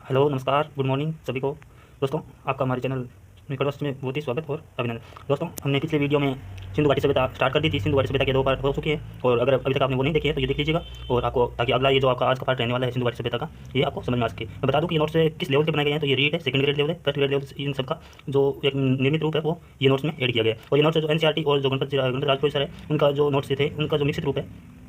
Hello, नमस्कार, good morning सभी को। दोस्तों, आपका हमारे चैनल निकटवर्ष में बहुत ही स्वागत और अभिनंदन। दोस्तों, हमने पिछले वीडियो में सिंधु घाटी सभ्यता स्टार्ट कर दी थी। सिंधु घाटी सभ्यता के 2 पार्ट हो चुके हैं और अगर अभी तक आपने वो नहीं देखे तो ये देख लीजिएगा, और आपको ताकि अगला ये जो आपका आज का पार्ट रहने वाला है सिंधु घाटी सभ्यता का, ये आपको समझ में आ सके। मैं बता दूं कि ये नोट्स किस लेवल के बनाए गए हैं। तो ये रीड है, सेकंड ग्रेड लेवल है, फर्स्ट ग्रेड लेवल, इन सबका जो एक निर्मित रूप है वो ये नोट्स में ऐड किया गया है। और ये नोट्स जो एनसीईआरटी और जो गणपत राजपुर सर है उनका जो नोट्स थे उनका जो मिश्रित रूप है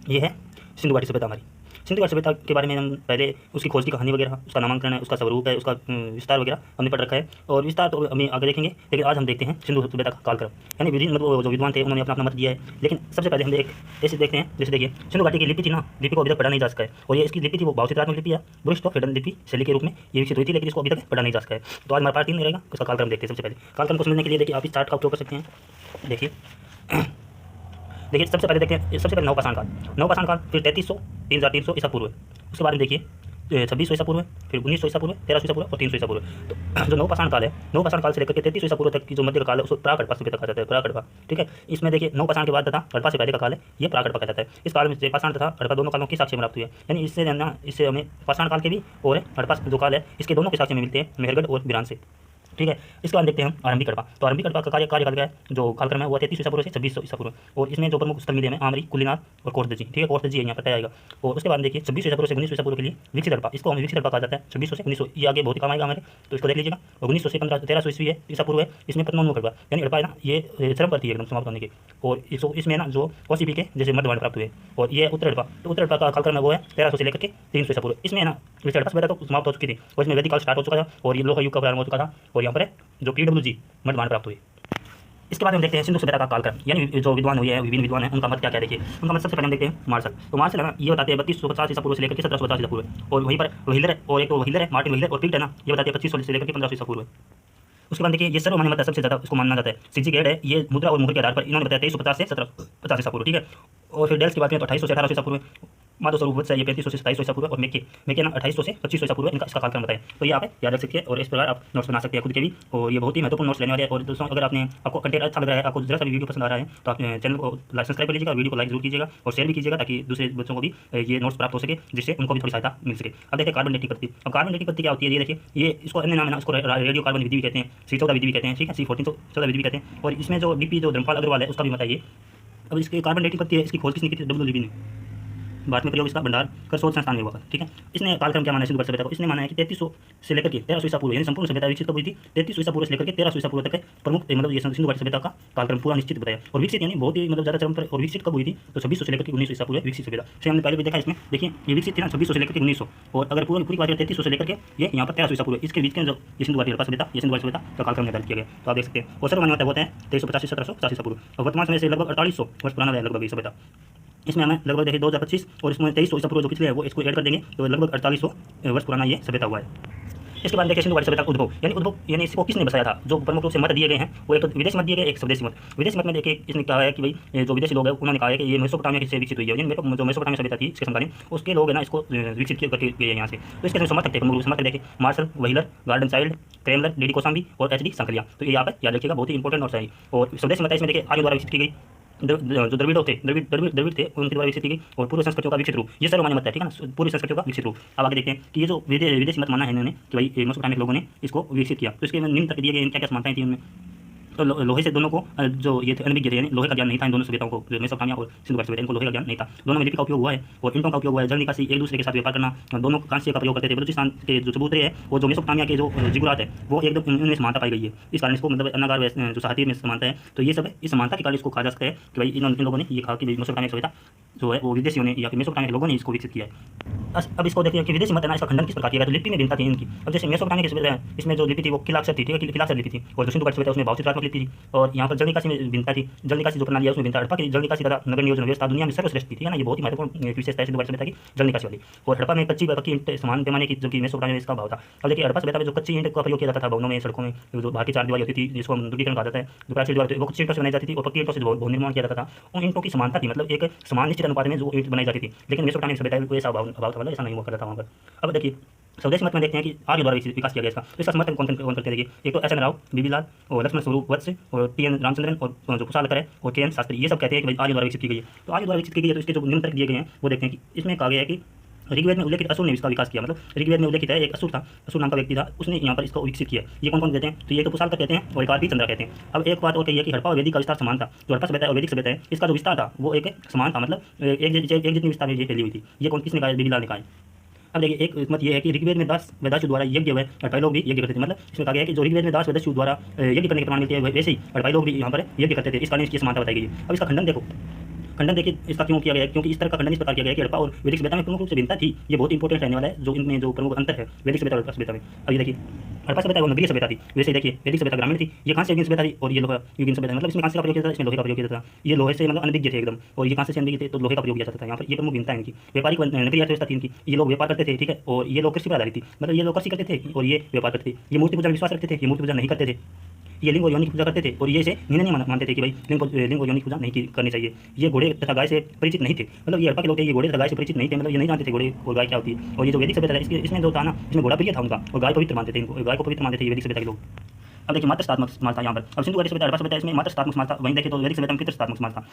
ये है सिंधु घाटी सभ्यता हमारी। सिंधु घाटी सभ्यता के बारे में हम पहले उसकी खोज की कहानी वगैरह, उसका नामांकन है, उसका स्वरूप है, उसका विस्तार वगैरह हमने पढ़ रखा है। और विस्तार तो हमें आगे देखेंगे, लेकिन आज हम देखते हैं सिंधु सभ्यता का कालक्रम। यानी विभिन्न मतलब जो विद्वान थे उन्होंने अपना अपना मत दिया है। लेकिन सबसे पहले हम एक ऐसे देखते हैं, जैसे देखिए सिंधु घाटी की लिपि थी ना, लिपि को अभी तक पढ़ा नहीं जा सका है। और ये इसकी लिपि थी वो भावचित्रात्मक लिपि है, बुरश तो फेडन लिपि शैली के रूप में ये विकसित हुई थी, लेकिन इसको अभी तक पढ़ा नहीं जा सका है। तो आज हमारा पार्ट 3 रहेगा, उसका कालक्रम देखते हैं। सबसे पहले कालक्रम को समझने के लिए देखिए आप इस चार्ट का उपयोग कर सकते हैं। देखिए देखिए सबसे पहले देखते हैं, सबसे पहले नवपाषाण काल, नवपाषाण काल, फिर 3300, 3300 ईसा पूर्व। उसके बाद में देखिए 2600 ईसा पूर्व, फिर 1900 ईसा पूर्व, 1300 ईसा पूर्व और 300 ईसा पूर्व। तो जो नवपाषाण काल है, नवपाषाण काल से लेकर के 3300 ईसा पूर्व तक की जो मध्य काल है उसको प्राक हड़प्पा सभ्यता कहा जाता है। प्राक हड़प्पा, ठीक है। इसमें देखिए नवपाषाण के बाद तथा हड़प्पा से पहले का काल है, ये प्राक हड़प्पा कहा जाता है। इस काल में पाषाण तथा हड़प्पा दोनों कालों की साक्ष्य प्राप्त हुई है। यानी इससे ना, इससे हमें पाषाण काल के भी और हड़प्पा जो काल है इसके दोनों के साक्ष्य में मिलते हैं, मेहरगढ़ और बिरान से, ठीक है। इसके बाद देखते हैं हम आरंभिक हड़प्पा। तो आरंभिक हड़प्पा का कार्यकाल क्या है, जो कालक्रम है वो 3300 ईसा पूर्व से 2600 ईसा पूर्व। और इसमें जो प्रमुख स्थल मिले हैं आमरी, कुलीनार और कोटदजी, ठीक है। कोटदजी यहाँ पर आएगा। और उसके बाद देखिए 2600 ईसा पूर्व से 1900 ईसा पूर्व के लिए विकसित हड़प्पा, इसको हमें विकसित हड़प्पा कहा जाता है। 2600 से 1900 ये आगे बहुत ही काम आएगा हमारे, तो इसको देख लीजिएगा। 1900 से 1300 ईस्वी है, ईसा पूर्व है। इसमें प्रथमोन्मुख हड़प्पा यानी हड़प्पा है ना, ये चरम पर थी एकदम समाप्त होने के। और इसमें ना जो कौशिकी के जैसे मध्यवर्ण प्राप्त हुए। और ये उत्तर हड़प्पा, तो उत्तर हड़प्पा का कालक्रम है वो है 1300 से लेकर के 300 ईसा पूर्व। इसमें ना हड़प्पा सभ्यता तो समाप्त हो चुकी थी और इसमें वैदिक काल स्टार्ट हो चुका था और ये लोह युग का प्रारंभ हो चुका था। और यहाँ पर जो PWG मध्यमान प्राप्त हुए। इसके बाद हम देखते हैं सिंधु सभ्यता का कालक्रम, यानी जो विद्वान हुए हैं, विभिन्न विद्वान हैं, उनका मत क्या क्या देखिए। उनका मत सबसे पहले हम देखते हैं मार्शल। तो मार्शल है ना, ये बताते हैं 3250 ईसा पूर्व से लेकर के 1750 ईसा पूर्व। और वहीं पर व्हीलर है, और एक तो व्हीलर है, मार्टिन व्हीलर, और पीट है ना, ये बताते हैं 2500 से लेकर के 1500 ईसा पूर्व। उसके बाद देखिए ये सर्वमान्य मत है, सबसे ज़्यादा उसको माना जाता है। सिजी है, ये मुद्रा और मुहर के आधार पर इन्होंने बताया 2350 से 1750 ईसा पूर्व, ठीक है। और फिर डेल्स की बात करें तो 2800 से 1800 ईसा पूर्व। माधव स्वरूप वत्स है, ये 3500 से 2700 ईसा पूर्व। और मेके ना 2800 से 2500 ईसा पूर्व, इनका इसका कालक्रम बताया। तो ये आप याद रख सकते हैं और इस प्रकार आप नोट्स बना सकते हैं खुद के भी। और ये बहुत ही महत्वपूर्ण नोट्स लेने वाले हैं। और दोस्तों, अगर आपको कंटेंट अच्छा लग रहा है, आपको जरा सा भी वीडियो पसंद आ रहा है, तो आप चैनल को सब्सक्राइब कर लीजिएगा और वीडियो को लाइक जरूर कीजिएगा और शेयर भी कीजिएगा, ताकि दूसरे बच्चों को भी ये नोट्स प्राप्त हो सके, जिससे उनको भी थोड़ी सहायता मिल सके। अब देखिए कार्बन डेटिंग पद्धति। अब कार्बन डेटिंग पद्धति क्या होती है, ये देखिए, ये इसको अन्य नाम है ना, इसको रेडियो कार्बन विधि भी कहते हैं, C14 विधि भी कहते हैं, ठीक है, C14 विधि भी कहते हैं। और इसमें जो डीपी जो धर्मपाल अग्रवाल है उसका भी बताइए। अब इसके कार्बन डेटिंग पद्धति है, इसकी खोज किसने की थी, WLB ने। भारत में प्रयोग इसका भंडार कर शोध संस्थान में हुआ, ठीक है। इसने कालक्रम क्या माना है सिंधु घाटी सभ्यता को, इसने माना है कि 3300 से लेकर के 1300 ईसा पूर्व, यानी संपूर्ण सभ्यता विकसित कब हुई थी, 3300 ईसा पूर्व से लेकर के 1300 ईसा पूर्व तक है प्रमुख, मतलब ये सिंधु घाटी सभ्यता का कालक्रम पूरा निश्चित बताया। और विकसित यानी बहुत ही मतलब ज़्यादा चरम पर। और विकसित कब हुई थी, तो 2600 से लेकर के 1900 ईसा पूर्व विकसित सभ्यता से हमने पहले भी देखा। इसमें देखिए ये विकसित थी ना 2600 से लेकर के 1900। और अगर पूरी बात 3300 से लेकर के ये यहाँ पर 1300 ईसा पूर्व, इसके बीच के जो ये सिंधु घाटी सभ्यता, ये सिंधु घाटी सभ्यता का कालक्रम निर्धारित किया गया। तो आप देख सकते हैं। और सर्वमान्य होते हैं 2350 से 1750 ईसा पूर्व। और वर्तमान समय से लगभग 4800 वर्ष पुराना है लगभग ये सभ्यता। इसमें हमें लगभग देखिए 2025 और इसमें 2300 ईसा पूर्व जो पिछले है वो इसको ऐड कर देंगे, तो लगभग 4800 वर्ष पुराना ये सभ्यता हुआ है। इसके बाद देखिए सिंधु घाटी सभ्यता का उद्भव, यानी इसको किसने बसाया था। जो प्रमुख रूप से मत दिए गए हैं वो एक तो विदेशी मत दिए गए, एक स्वदेशी मत। विदेशी मत में देखिए इसने कहा है कि भाई जो विदेशी लोग हैं उन्होंने कहा है कि ये मेसोपोटामिया से विकसित हुई है, यानी जो मेसोपोटामिया सभ्यता थी इसके समकालीन, उसके लोग है ना इसको विकसित करके गए यहाँ से। तो इसके समर्थक थे, प्रमुख रूप से समर्थक देखिए मार्शल, व्हीलर, गार्डन चाइल्ड, क्रेमलर, DD कोसाम्बी और HD सांकलिया। तो ये यहाँ पर याद रखिएगा, बहुत ही इंपॉर्टेंट नोट्स है। और स्वदेशी मत इसमें देखिए आर्यों द्वारा विकसित की गई, जो द्रविड़ थे, द्रविड़ थे, उनके द्वारा विकसित की गई। और पूर्व संस्कृतियों का विकसित रूप, ये सर्वमान्य मत है, ठीक है ना, पूर्व संस्कृतियों का विकसित रूप। अब आगे देखते हैं कि ये जो विदेशी मत माना है इन्होंने कि भाई मेसोपोटामिक लोगों ने इसको विकसित किया। तो इसके निम्न तक दिए गए क्या क्या समानताएं थी उनमें। तो लोहे से दोनों को जो ये थे अनभिज्ञ थे, यानी लोहे का ज्ञान नहीं था इन दोनों सभ्यताओं को, जो मेसोपोटामिया और सिंधु घाटी सभ्यता, इनको लोहे का ज्ञान नहीं था। दोनों में लिपि का उपयोग हुआ है और ईंटों का उपयोग हुआ है। जल निकासी, एक दूसरे के साथ व्यापार करना, दोनों कांस्य का प्रयोग करते थे। बलूचिस्तान के जो चबूतरे हैं और जो मेसोपोटामिया के जो जिगुरात है वो एकदम इनमें समानता पाई गई है। इस कारण इसको मतलब अन्नागार जो साहित्य में समानता है। तो ये सब है, इस समानता के कारण इसको कहा जा सकता है कि भाई इन लोगों ने ये कहा कि मेसोपोटामिया सभ्यता जो है वो विदेशियों ने या मेसोपोटामिया के लोगों ने इसको विकसित किया है। अब इसको देखिए कि विदेशी मत है ना, इसका खंडन किस प्रकार किया गया। तो लिपि में भिन्नता थी इनकी। अब जैसे मेसोपोटामिया की सभ्यता है, इसमें जो लिपि थी वो किलाक्षर थी, ठीक है, किलाक्षर लिपि थी। और जो सिंधु घाटी सभ्यता उसमें भावचित्रात्मक लिपि थी। और यहाँ पर जल निकासी में भिन्नता थी, जल निकासी जो प्रणाली है उसमें भिन्नता। हड़प्पा की जल निकासी तथा नगर नियोजन व्यवस्था दुनिया में सर्वश्रेष्ठ थी ना, ये बहुत ही महत्वपूर्ण विशेषता है सिंधु घाटी सभ्यता की, जल निकासी वाली। और हड़प्पा में कच्ची पक्की ईंट समान पैमाने की, जो कि मेसोपोटामिया में इसका भाव था। अब देखिए हड़प्पा सभ्यता में जो कच्ची ईंट का प्रयोग किया जाता था भवनों में, सड़कों में, जो बाहर की चार दीवार होती थी जिसको हम दुर्गीकरण कहा जाता है, जो प्राचीर दीवार थी वो कच्ची ईंटों से बनाई जाती थी और पक्की ईंटों से भवन निर्माण किया जाता था। उन ईंटों की समानता थी, मतलब एक समान निश्चित अनुपात में जो ईंट बनाई जाती थी। लेकिन मेसोपोटामिया सभ्यता में कोई ऐसा अभाव था, मतलब ऐसा नहीं हुआ करता था वहाँ पर। अब देखिए स्वदेशी मत में देखते हैं कि आर्य द्वारा विकास किया गया इसका। तो इसका समर्थन कौन करते हैं देखिए, एक तो SN राव, BB लाल और लक्ष्मण स्वरूप वत्स और TN रामचंद्रन और जो कुशालकर है और KN शास्त्री, ये सब कहते हैं कि भाई आर्य द्वारा विकसित की गई है। तो आर्य द्वारा विकसित की गई है, तो इसके जो निम्न तर्क दिए गए हैं वो देखते हैं कि इसमें कहा गया है कि ऋग्वेद में उल्लेखित असुर ने इसका विकास किया। मतलब ऋग्वेद में उल्लेखित है एक असुर था, असुर नाम का व्यक्ति था, उसने यहाँ पर इसको विकसित किया। ये कौन कौन कहते हैं? तो ये तो पुशाल कहते हैं और एक आरपी चंद्रा कहते हैं। अब एक बात और कही है कि हड़प्पा और वैदिक का विस्तार समान था। जो हड़प्पा सभ्यता और वैदिक सभ्यता है इसका जो विस्तार था वो एक समान था, मतलब एक जितनी विस्तार में ये फैली हुई थी। ये कौन किसने कहा? बिबिलाल ने कहा। अब देखिए एक मत ये है कि ऋग्वेद में दास वेदाशु द्वारा यज्ञ हुए, हड़प्पाई लोग भी यज्ञ करते थे। मतलब इसमें कहा गया है कि जो ऋग्वेद में दास वेदाशु द्वारा यज्ञ करने के प्रमाण मिलते हैं वैसे ही हड़प्पाई लोग भी यहाँ पर यज्ञ करते थे। इस कारण इसकी समानता बताई गई है। अब इसका खंडन देखो, खंडन देखिए इसका क्यों किया गया है, क्योंकि इस तरह का खंडन इस प्रकार किया गया है कि हड़प्पा और वैदिक सभ्यता में प्रमुख रूप से भिन्नता थी। ये बहुत इंपॉर्टेंट रहने वाला है, जो इनमें जो प्रमुख अंतर है वैदिक सभ्यता और हड़प्पा सभ्यता में। अब ये देखिए हड़प्पा सभ्यता वो नगरीय सभ्यता थी, वैसे देखिए वैदिक सभ्यता ग्रामीण थी। ये कांस्य युगीन सभ्यता थी और ये लोहा युगीन सभ्यता। मतलब इसमें कांस्य का प्रयोग किया था, इसमें लोहे का प्रयोग किया था। ये लोहे से मतलब अनभिज्ञ थे एकदम, और ये कांस्य से अनभिज्ञ थे तो लोहे का प्रयोग किया जाता था। यहाँ पर ये प्रमुख भिन्नता है इनकी। व्यापारिक नगरीय अर्थव्यवस्था थी इनकी, ये लोग व्यापार करते थे, ठीक है, और ये लोग कृषि पर आधारित थी। मतलब ये लोग कृषि करते थे और ये व्यापार करते थे। ये मूर्ति पूजा में विश्वास रखते थे, ये मूर्ति पूजा नहीं करते थे। ये लिंग और योनि की पूजा करते थे और ये इसे निंदनीय मानते थे कि भाई लिंग और योनि की पूजा नहीं करनी चाहिए। ये घोड़े तथा गाय से परिचित नहीं थे। मतलब ये हड़प्पा के लोग थे, ये घोड़े तथा गाय से परिचित नहीं थे। मतलब ये नहीं जानते थे घोड़े और गाय क्या होती है। और ये जो वैदिक सभ्यता है इसमें जो था ना, इसमें घोड़ा प्रिय था उनका और गाय पवित्र मानते थे इनको, गाय को पवित्र मानते थे ये वैदिक सभ्यता के लोग। अब देखिए मात्र स्थात्मक समाज था यहाँ पर। अब सिंधु घाटी सभ्यता हड़प्पा सभ्यता इसमें मात्र स्थात्मक समाज था, वहीं देखें तो वैदिक सभ्यता में पितृ स्थात्मक समाज था।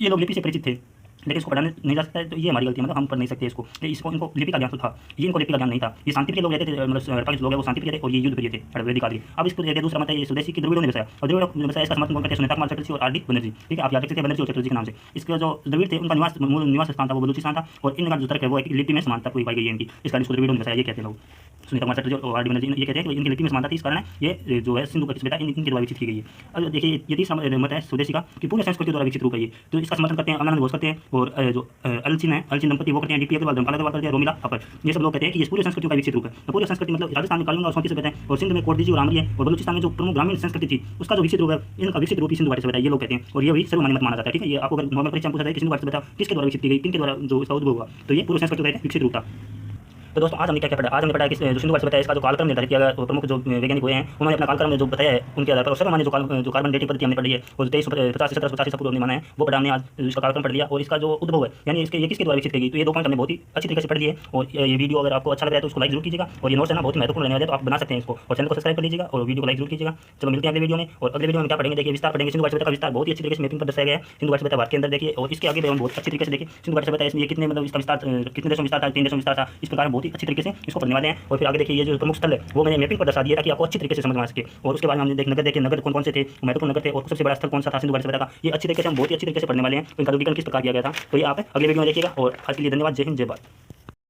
ये लोग लिपि से परिचित थे लेकिन इसको पढ़ाने नहीं जा सकता है, तो ये हमारी गलती है। मतलब हम पढ़ नहीं सकते इसको, इनको लिपि का ज्ञान तो था, ये इनको लिपि का ज्ञान नहीं था। ये शांति प्रिय लोग रहते थे, मतलब हड़प्पा के लोग हैं वो शांति प्रिय थे और ये युद्ध प्रिय थे वैदिक काल के। अब इसको दूसरा मत है ये स्वदेशी की द्रविड़ों ने बसाया, और द्रविड़ों ने बसाया। इसका समर्थन कौन करते हैं? सुनीता कुमार चटर्जी और आर.डी. बनर्जी। ठीक है, आप याद रखते थे बनर्जी और चटर्जी के नाम से। इसके जो द्रविड़ थे उनका निवास स्थान था वो बलूचिस्तान था, और इनका जो तर्क है वो है कि लिपि में समानता कोई पाई गई है इनकी, इस कारण इसको द्रविड़ों ने बसाया ये कहते हैं लोग। सुनीता कुमार चटर्जी और आर.डी. बनर्जी ये कहते हैं कि इनकी लिपि में समानता थी, इस कारण ये जो है सिंधु घाटी सभ्यता इनके द्वारा विकसित की गई है। अब देखिए ये तीसरा मत है स्वदेशी का कि पूर्ण संस्कृति द्वारा विकसित रूप है ये, तो इसका समर्थन करते हैं अमलानंद घोष करते हैं, और जो अलचिन दंपति वो करते हैं, डीपी अग्रवाल धर्मपाल करते हैं, रोमिला अपर। ये सब लोग कहते हैं कि ये पूरी संस्कृति का विकसित रूप है। तो पूरी संस्कृति मतलब राजस्थान में कालिंगा और सोंती सभ्यता है, और सिंध में कोटदीजी और आमरी है, और बलूचिस्तान में जो प्रमुख ग्रामीण संस्कृति थी उसका जो विकसित रूप है, इनका विकसित रूप ही सिंधु घाटी सभ्यता है ये लोग कहते हैं। और ये भी सर्वमान्य मत माना जाता है। ठीक है, ये आपको अगर नॉर्मल परीक्षा में पूछा जाए कि सिंधु घाटी सभ्यता किसके द्वारा विकसित की गई, किनके द्वारा जो इसका उद्भव हुआ, तो ये पूरी संस्कृति का विकसित रूप था। तो दोस्तों आज हमने क्या पढ़ा? आज हमने पढ़ा कि जो सिंधु घाटी सभ्यता है इसका जो कालक्रम निर्धारित किया गया, प्रमुख जो वैज्ञानिक हुए हैं उन्होंने अपना कालक्रम जो बताया है उनके आधार पर सर्वमान्य जो कार्बन डेटिंग पद्धति हमने पढ़ी है, और 2350 पूर्व हमने माना है वो पढ़ा हमने आज, इसका कालक्रम पढ़ लिया। और इसका जो उद्भव है यानी इसके ये किसके द्वारा विकसित की गई, तो ये दो पॉइंट हमने बहुत ही अच्छी तरीके से पढ़ लिए। और ये वीडियो अगर आपको अच्छा लग रहा है तो उसको लाइक जरूर कीजिएगा, और ये नोट्स है ना बहुत महत्वपूर्ण रहने वाले, तो आप बना सकते हैं इसको, और चैनल को सब्सक्राइब कर लीजिएगा और वीडियो को लाइक जरूर कीजिएगा। चलो मिलते हैं अगले वीडियो में, और अगले वीडियो में क्या पढ़ेंगे देखिए विस्तार पढ़ेंगे सिंधु घाटी सभ्यता का विस्तार बहुत ही अच्छी तरीके से मैपिंग पर दर्शाया गया है। सिंधु घाटी सभ्यता भारत के अंदर देखिए, और इसके आगे भी हम बहुत अच्छी तरीके से देखिए सिंधु घाटी सभ्यता इसमें कितने मतलब इसका विस्तार कितने देशों में विस्तार था, 3 देशों में विस्तार था, इस प्रकार बहुत ही अच्छी तरीके से इसको पढ़ने वाले हैं। और फिर आगे देखिए ये जो प्रमुख स्थल है वो मैंने मैपिंग पर दर्शा दिया ताकि आपको अच्छी तरीके से समझ में आ सके। और उसके बाद हमने देख नगर देखे, नगर कौन कौन से थे, महत्वपूर्ण नगर थे, और सबसे बड़ा स्थल कौन सा था सिंधु घाटी सभ्यता का, ये अच्छी तरीके से हम बहुत ही अच्छी तरीके से पढ़ने वाले हैं। तो इनका वर्गीकरण किस प्रकार किया गया था तो ये आप अगले वीडियो में देखिएगा। और आज के लिए धन्यवाद। जय हिंद, जय भारत।